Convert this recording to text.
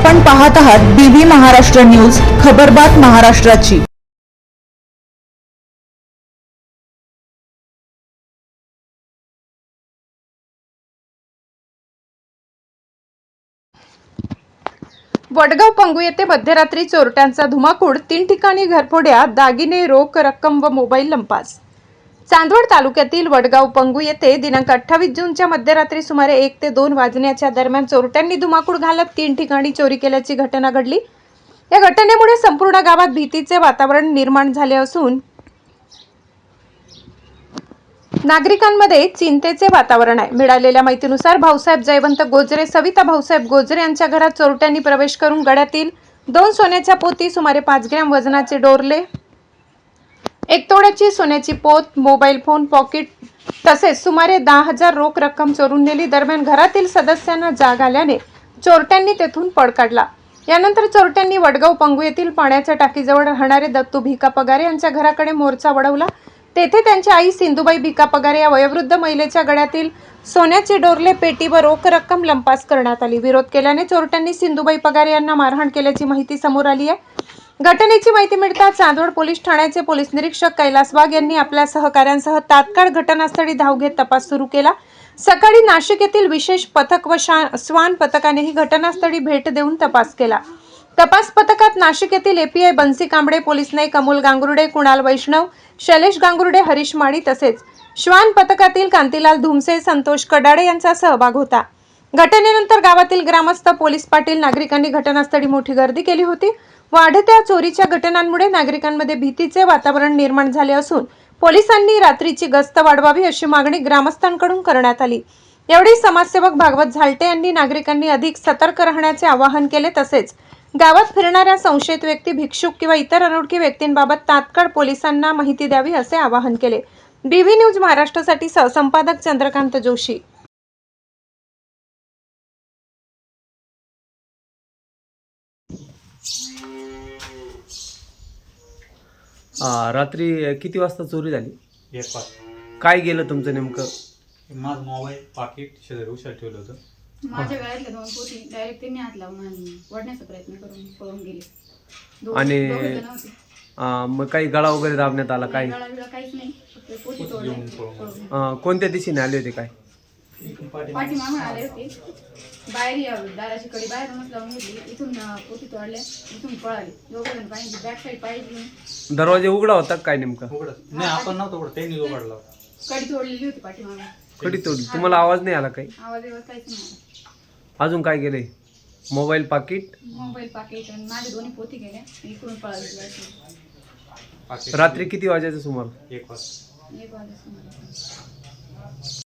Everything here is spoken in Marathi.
आपण पाहत आहात बीबी महाराष्ट्र न्यूज, खबरबात महाराष्ट्राची। वडगाव पंगू येथे मध्यरात्री चोरट्यांचा धुमाकूळ, 3 ठिकाणी घरफोड्या, दागिने, रोख रक्कम व मोबाईल लंपास। चांदवड तालुक्यातील वडगाव पंगू येथे दिनांक 28 जूनच्या मध्यरात्री सुमारे 1 ते 2 वाजण्याच्या दरम्यान चोरट्यांनी धुमाकूळ घालत 3 ठिकाणी चोरी केल्याची घटना घडली। या घटनेमुळे संपूर्ण गावात भीतीचे वातावरण निर्माण झाले असून नागरिकांमध्ये चिंतेचे वातावरण आहे। मिळालेल्या माहितीनुसार भाऊसाहेब जयवंत गोजरे, सविता भाऊसाहेब गोजरे यांच्या घरात चोरट्यांनी प्रवेश करून गळ्यातील 2 सोन्याच्या पोती, सुमारे 5 ग्रॅम वजनाचे डोरले, 1 तोळ्याची सोन्याची पोत, मोबाईल फोन, पॉकेट तसेच सुमारे 10,000 रोख रक्कम चोरून नेली। दरम्यान घरातील सदस्यांना जाग आल्याने चोरट्यांनी तेथून पळ काढला। यानंतर चोरट्यांनी वडगाव पंगू येथील पाण्याच्या टाकीजवळ राहणारे दत्तू भिका पगारे यांच्या घराकडे मोर्चा वळवला। तेथे त्यांची आई सिंधुबाई भिका पगारे या वयोवृद्ध महिलेच्या गळ्यातील सोन्याचे डोरले, पेटी व रोख रक्कम लंपास करण्यात आली। विरोध केल्याने चोरट्यांनी सिंधुबाई पगारे यांना मारहाण केल्याची माहिती समोर आली आहे। घटनेची माहिती मिळताच चांदवड पोलीस ठाण्याचे पोलीस निरीक्षक कैलास वाघ यांनी आपल्या सहकाऱ्यांसह तात्काळ घटनास्थळी धाव घेत तपास सुरू केला। सकाळी नाशिक येथील विशेष पथक व श्वान पथकानेही घटनास्थळी भेट देऊन तपास केला। तपास पथकात नाशिक येथील एपीआय बन्सी कांबळे, पोलीस नाईक अमोल गांगुर्डे, कुणाल वैष्णव, शैलेश गांगुर्डे, हरीश माळी तसेच श्वान पथकातील कांतीलाल धुमसे, संतोष कडाडे यांचा सहभाग होता। घटनेनंतर गावातील ग्रामस्थ, पोलीस पाटील, नागरिकांनी घटनास्थळी मोठी गर्दी केली होती। वाढत्या चोरीच्या घटनांमुळे नागरिकांमध्ये भीतीचे वातावरण निर्माण झाले असून पोलिसांनी रात्रीची गस्त वाढवावी अशी मागणी ग्रामस्थांकडून करण्यात आली। यावेळी समाजसेवक भागवत झालटे यांनी नागरिकांनी अधिक सतर्क राहण्याचे आवाहन केले। तसेच गावात फिरणाऱ्या संशयित व्यक्ती, भिक्षुक किंवा इतर अनोळखी व्यक्तींबाबत तात्काळ पोलिसांना माहिती द्यावी असे आवाहन केले। बीबी न्यूज महाराष्ट्रासाठी सहसंपादक चंद्रकांत जोशी। रात्री किती वाजता चोरी झाली? 1 वाजता। काय गेलं तुमचं नेमकं? माझं मोबाईल, पाकिट शेजारी उशात ठेवलं होतं। माझ्या गळ्यातल्या 2 पोती डायरेक्ट त्यांनी हात लावून आणि वडण्याचा प्रयत्न करून पळून गेले। आणि मग काही गळा वगैरे दाबण्यात आला? काही गळा बिळा काहीच नाही, फक्त पोती तोडली, पळून कोणत्या दिशेने आले होते? काय पाठीमागून आले होते, बाहेर दाराची कडी बाहेरूनच लावून घेतली, इथून पोती तोडल्या, इथून पळाले। दोघं जण पाहिजे, बॅक साईड पाहिजे। दरवाजा उघडा होता काय नेमका? उघडत नाही, आपण नव्हतं उघडत, त्यांनी उघडला होता। कडी तोडलेली होती पाठीमागून। कडी तोडली? तुम्हाला आवाज नाही आला? काही आवाज येवत काहीच नाही। अजून काय गेले? मोबाईल, पाकिट आणि माझे 2 पोती गेल्या, इकडून पळाले। रात्री किती वाजायचं सुमार? 1 वाजता। 1 वाजता।